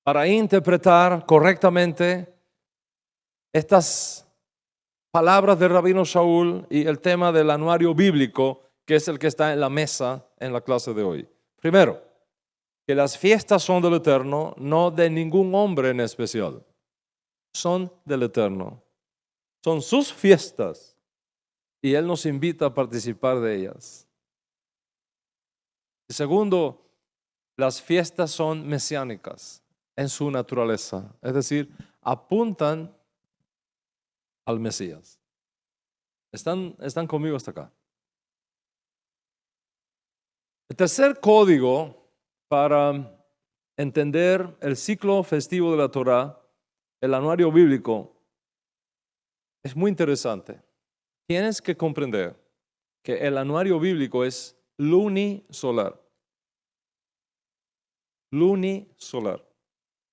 para interpretar correctamente estas palabras del rabino Shaul y el tema del anuario bíblico, que es el que está en la mesa en la clase de hoy. Primero, que las fiestas son del Eterno, no de ningún hombre en especial. Son del Eterno. Son sus fiestas y Él nos invita a participar de ellas. Y segundo, las fiestas son mesiánicas en su naturaleza, es decir, apuntan al Mesías. ¿Están conmigo hasta acá? El tercer código para entender el ciclo festivo de la Torá, el anuario bíblico, es muy interesante. Tienes que comprender que el anuario bíblico es lunisolar. Lunisolar.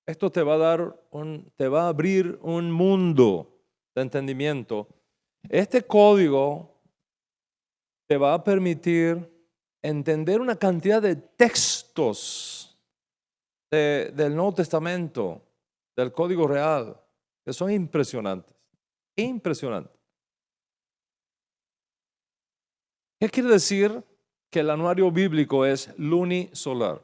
Esto te va a abrir un mundo de entendimiento. Este código te va a permitir entender una cantidad de textos del Nuevo Testamento, del Código Real, que son impresionantes. Impresionantes. ¿Qué quiere decir que el anuario bíblico es lunisolar?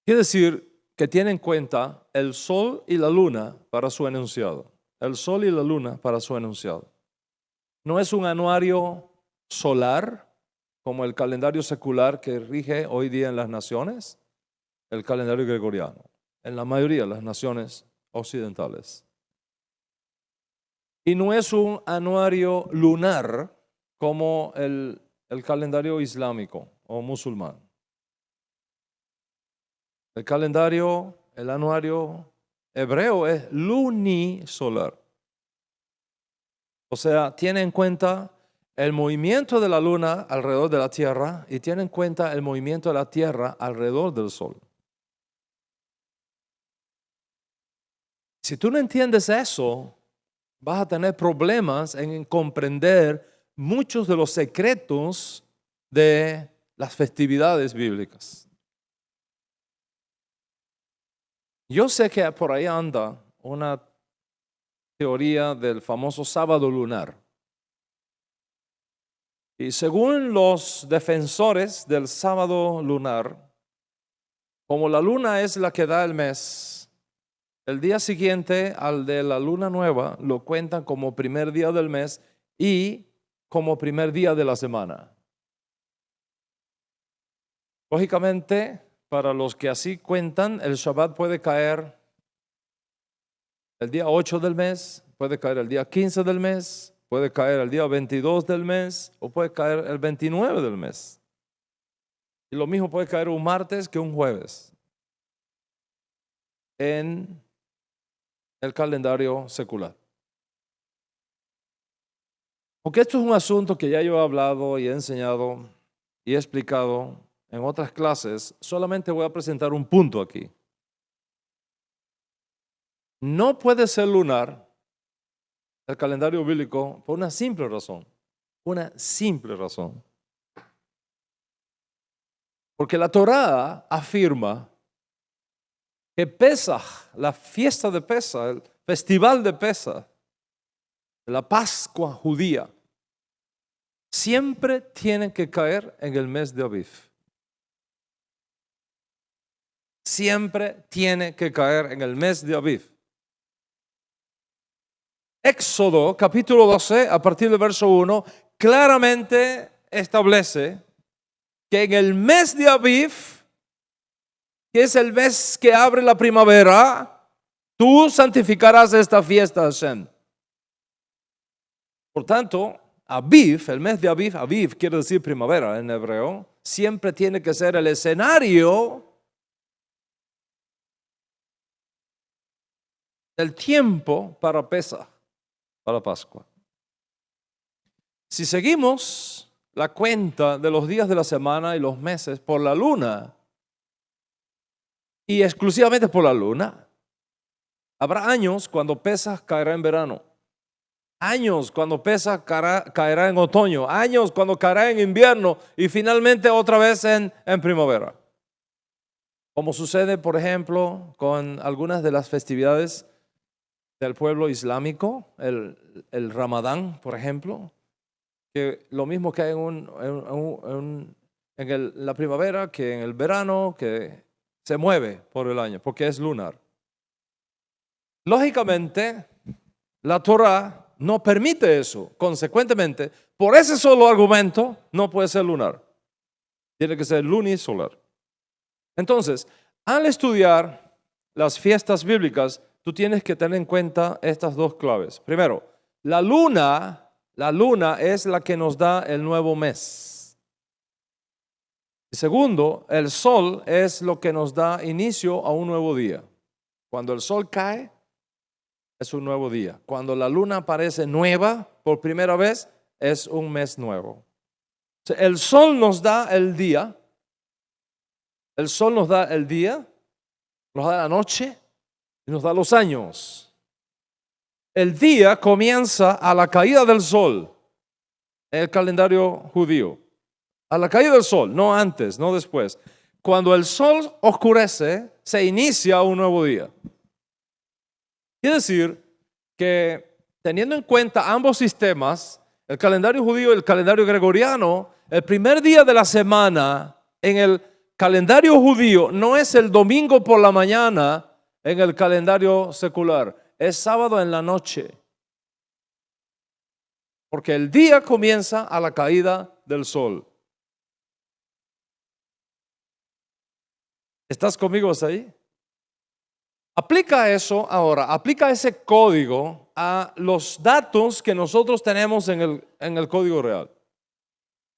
Quiere decir que tiene en cuenta el sol y la luna para su enunciado. El sol y la luna para su enunciado. No es un anuario solar como el calendario secular que rige hoy día en las naciones, el calendario gregoriano, en la mayoría de las naciones occidentales. Y no es un anuario lunar como el calendario islámico o musulmán. El anuario hebreo es lunisolar. O sea, tiene en cuenta el movimiento de la luna alrededor de la tierra y tiene en cuenta el movimiento de la tierra alrededor del sol. Si tú no entiendes eso, vas a tener problemas en comprender muchos de los secretos de las festividades bíblicas. Yo sé que por ahí anda una teoría del famoso sábado lunar. Y según los defensores del sábado lunar, como la luna es la que da el mes, el día siguiente al de la luna nueva lo cuentan como primer día del mes y como primer día de la semana. Lógicamente, para los que así cuentan, el Shabbat puede caer el día 8 del mes, puede caer el día 15 del mes, puede caer el día 22 del mes o puede caer el 29 del mes. Y lo mismo puede caer un martes que un jueves en el calendario secular. Porque esto es un asunto que ya yo he hablado y he enseñado y he explicado en otras clases, solamente voy a presentar un punto aquí. No puede ser lunar el calendario bíblico por una simple razón. Una simple razón. Porque la Torá afirma que Pesaj, la fiesta de Pesaj, el festival de Pesaj, la Pascua judía, siempre tiene que caer en el mes de Aviv. Siempre tiene que caer en el mes de Aviv. Éxodo capítulo 12, a partir del verso 1, claramente establece que en el mes de Aviv, que es el mes que abre la primavera, tú santificarás esta fiesta, Hashem. Por tanto, Aviv, el mes de Aviv, Aviv quiere decir primavera en hebreo, siempre tiene que ser el escenario del tiempo para Pesaj, para Pascua. Si seguimos la cuenta de los días de la semana y los meses por la luna, y exclusivamente por la luna, habrá años cuando Pesaj caerá en verano. años cuando pesa caerá en otoño, años cuando caerá en invierno y finalmente otra vez en primavera. Como sucede, por ejemplo, con algunas de las festividades del pueblo islámico, el Ramadán, por ejemplo, que lo mismo que hay en la primavera que en el verano, que se mueve por el año, porque es lunar. Lógicamente, la Torá no permite eso. Consecuentemente, por ese solo argumento, no puede ser lunar. Tiene que ser lunisolar. Entonces, al estudiar las fiestas bíblicas, tú tienes que tener en cuenta estas dos claves. Primero, la luna es la que nos da el nuevo mes. Y segundo, el sol es lo que nos da inicio a un nuevo día. Cuando el sol cae, es un nuevo día. Cuando la luna aparece nueva por primera vez, es un mes nuevo. El sol nos da el día. El sol nos da el día, nos da la noche y nos da los años. El día comienza a la caída del sol en el calendario judío. A la caída del sol, no antes, no después. Cuando el sol oscurece, se inicia un nuevo día. Quiere decir que teniendo en cuenta ambos sistemas, el calendario judío y el calendario gregoriano, el primer día de la semana en el calendario judío no es el domingo por la mañana en el calendario secular, es sábado en la noche. Porque el día comienza a la caída del sol. ¿Estás conmigo hasta ahí? Aplica eso ahora, aplica ese código a los datos que nosotros tenemos en el código real,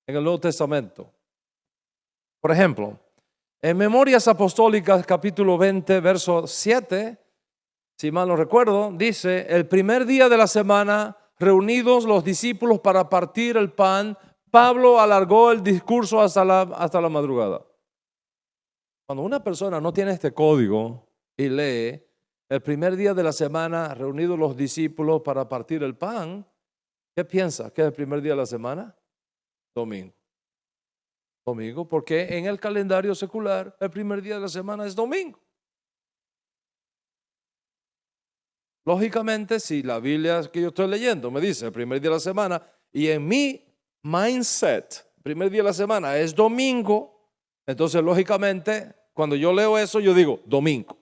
en el Nuevo Testamento. Por ejemplo, en Memorias Apostólicas, capítulo 20, verso 7, si mal no recuerdo, dice, el primer día de la semana, reunidos los discípulos para partir el pan, Pablo alargó el discurso hasta la madrugada. Cuando una persona no tiene este código y lee, el primer día de la semana, reunidos los discípulos para partir el pan, ¿qué piensa? ¿Qué es el primer día de la semana? Domingo. Domingo, porque en el calendario secular el primer día de la semana es domingo. Lógicamente, si la Biblia que yo estoy leyendo me dice el primer día de la semana y en mi mindset, el primer día de la semana es domingo, entonces lógicamente cuando yo leo eso yo digo domingo.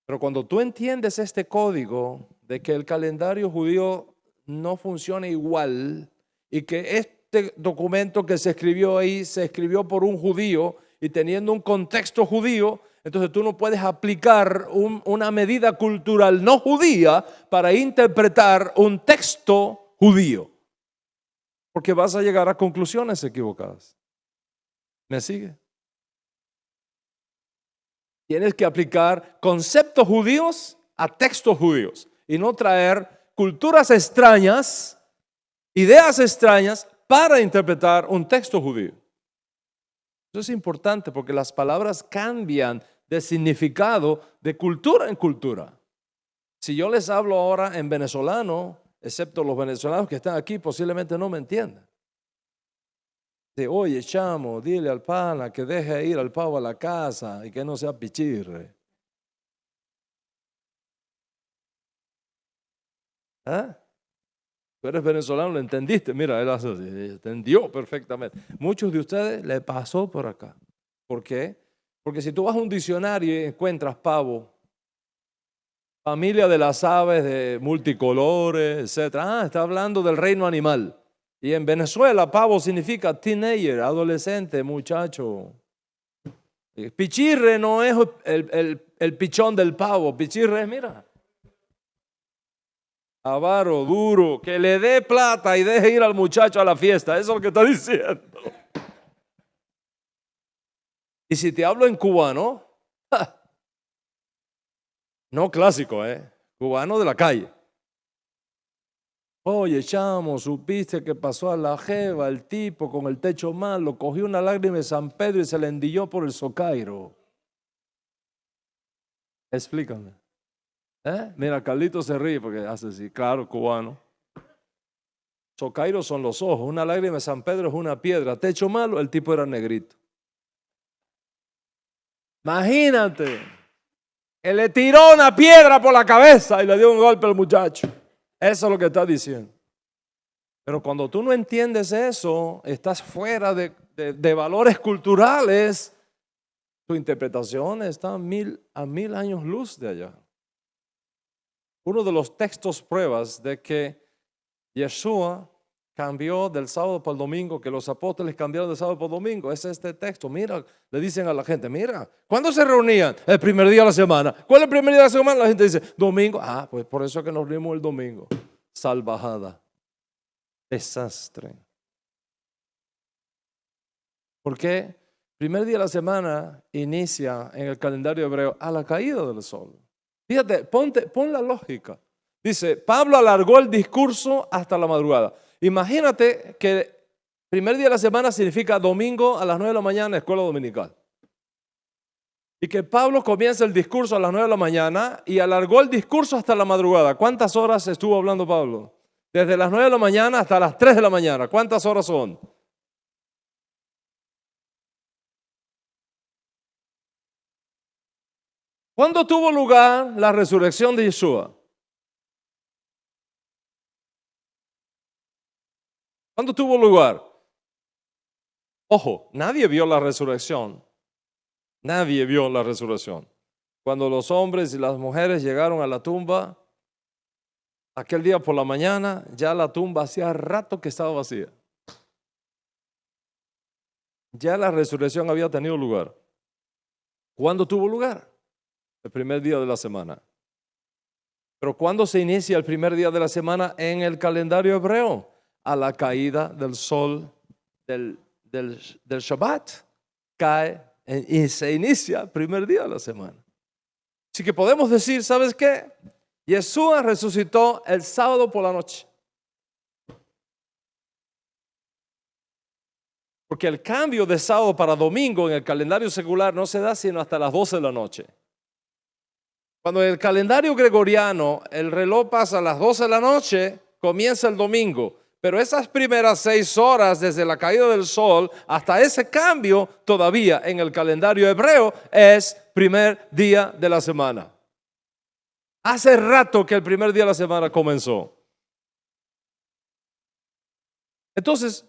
Pero cuando tú entiendes este código de que el calendario judío no funciona igual y que este documento que se escribió ahí se escribió por un judío y teniendo un contexto judío, entonces tú no puedes aplicar una medida cultural no judía para interpretar un texto judío, porque vas a llegar a conclusiones equivocadas. ¿Me sigue? Tienes que aplicar conceptos judíos a textos judíos y no traer culturas extrañas, ideas extrañas para interpretar un texto judío. Eso es importante porque las palabras cambian de significado de cultura en cultura. Si yo les hablo ahora en venezolano, excepto los venezolanos que están aquí, posiblemente no me entiendan. De, oye, chamo, dile al pana que deje ir al pavo a la casa y que no sea pichirre. ¿Ah? Tú eres venezolano, lo entendiste. Mira, él entendió perfectamente. Muchos de ustedes le pasó por acá. ¿Por qué? Porque si tú vas a un diccionario y encuentras pavo, familia de las aves de multicolores, etc. Está hablando del reino animal. Y en Venezuela, pavo significa teenager, adolescente, muchacho. Pichirre no es el pichón del pavo. Pichirre es, mira, avaro, duro, que le dé plata y deje ir al muchacho a la fiesta. Eso es lo que está diciendo. Y si te hablo en cubano, no clásico, cubano de la calle. Oye, chamo, supiste que pasó a la jeva, el tipo con el techo malo, cogió una lágrima de San Pedro y se le endilló por el socairo. Explícame. Mira, Carlito se ríe porque hace así, claro, cubano. Socairo son los ojos, una lágrima de San Pedro es una piedra. Techo malo, el tipo era negrito. Imagínate, él le tiró una piedra por la cabeza y le dio un golpe al muchacho. Eso es lo que está diciendo. Pero cuando tú no entiendes eso, estás fuera de valores culturales, tu interpretación está a mil años luz de allá. Uno de los textos pruebas de que Yeshua cambió del sábado para el domingo, que los apóstoles cambiaron del sábado para el domingo, es este texto. Mira, le dicen a la gente, mira, ¿cuándo se reunían? El primer día de la semana. ¿Cuál es el primer día de la semana? La gente dice, domingo. Ah, pues por eso es que nos reunimos el domingo. Salvajada. Desastre. ¿Por qué? Primer día de la semana inicia en el calendario hebreo a la caída del sol. Fíjate, pon la lógica. Dice, Pablo alargó el discurso hasta la madrugada. Imagínate que primer día de la semana significa domingo a las 9 de la mañana en la escuela dominical. Y que Pablo comienza el discurso a las 9 de la mañana y alargó el discurso hasta la madrugada. ¿Cuántas horas estuvo hablando Pablo? Desde las 9 de la mañana hasta las 3 de la mañana. ¿Cuántas horas son? ¿Cuándo tuvo lugar la resurrección de Yeshua? ¿Cuándo tuvo lugar? Ojo, nadie vio la resurrección. Nadie vio la resurrección. Cuando los hombres y las mujeres llegaron a la tumba, aquel día por la mañana, ya la tumba hacía rato que estaba vacía. Ya la resurrección había tenido lugar. ¿Cuándo tuvo lugar? El primer día de la semana. Pero ¿cuándo se inicia el primer día de la semana en el calendario hebreo? A la caída del sol del Shabbat. Cae y se inicia el primer día de la semana. Así que podemos decir, ¿sabes qué? Yeshua resucitó el sábado por la noche. Porque el cambio de sábado para domingo en el calendario secular no se da sino hasta las 12 de la noche. Cuando en el calendario gregoriano el reloj pasa a las 12 de la noche, comienza el domingo. Pero esas primeras 6 horas desde la caída del sol hasta ese cambio todavía en el calendario hebreo es primer día de la semana. Hace rato que el primer día de la semana comenzó. Entonces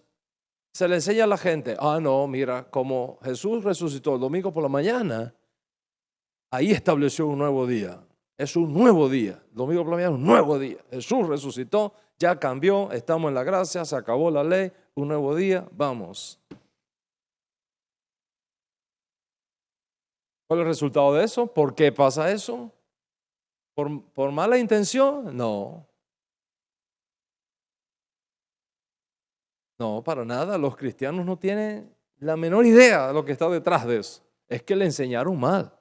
se le enseña a la gente, no, mira, como Jesús resucitó el domingo por la mañana, ahí estableció un nuevo día. Es un nuevo día. El domingo por la mañana es un nuevo día. Jesús resucitó, ya cambió, estamos en la gracia, se acabó la ley, un nuevo día, vamos. ¿Cuál es el resultado de eso? ¿Por qué pasa eso? ¿Por mala intención? No. No, para nada. Los cristianos no tienen la menor idea de lo que está detrás de eso. Es que le enseñaron mal.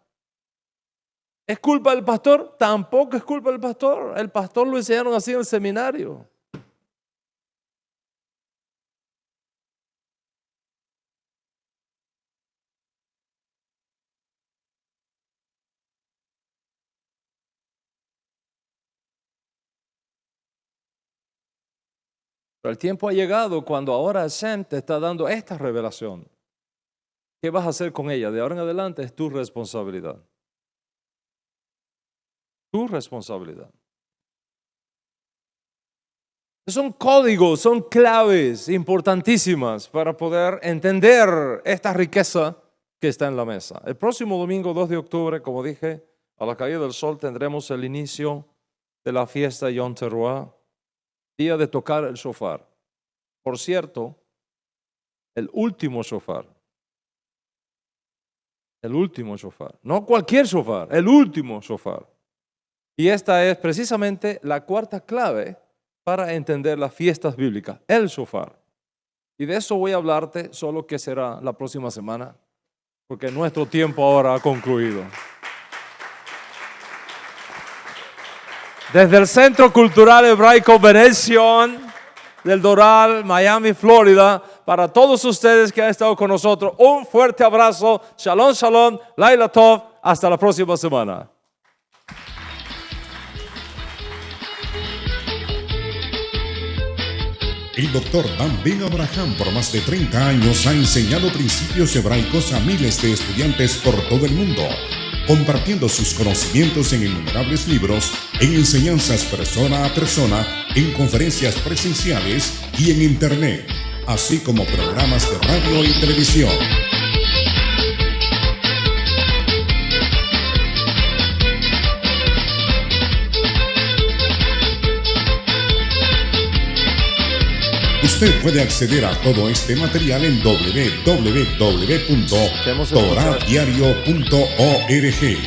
¿Es culpa del pastor? Tampoco es culpa del pastor. El pastor lo enseñaron así en el seminario. Pero el tiempo ha llegado cuando ahora Hashem te está dando esta revelación. ¿Qué vas a hacer con ella? De ahora en adelante es tu responsabilidad. Tu responsabilidad. Son códigos, son claves importantísimas para poder entender esta riqueza que está en la mesa. El próximo domingo 2 de octubre, como dije, a la caída del sol tendremos el inicio de la fiesta Yom Teruah, día de tocar el shofar. Por cierto, el último shofar. El último shofar. No cualquier shofar, el último shofar. Y esta es precisamente la cuarta clave para entender las fiestas bíblicas, el shofar. Y de eso voy a hablarte, solo que será la próxima semana, porque nuestro tiempo ahora ha concluido. Desde el Centro Cultural Hebraico Benediction del Doral, Miami, Florida, para todos ustedes que han estado con nosotros, un fuerte abrazo. Shalom, shalom, Laila Tov, hasta la próxima semana. El doctor Dan Ben Abraham por más de 30 años ha enseñado principios hebraicos a miles de estudiantes por todo el mundo, compartiendo sus conocimientos en innumerables libros, en enseñanzas persona a persona, en conferencias presenciales y en internet, así como programas de radio y televisión. Usted puede acceder a todo este material en www.toradiario.org.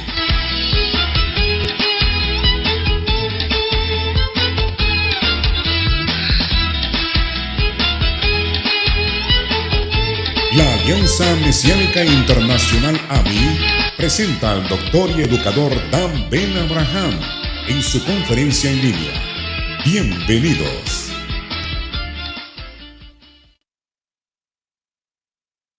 La Alianza Mesiánica Internacional AMI presenta al doctor y educador Dan Ben Abraham en su conferencia en línea. Bienvenidos.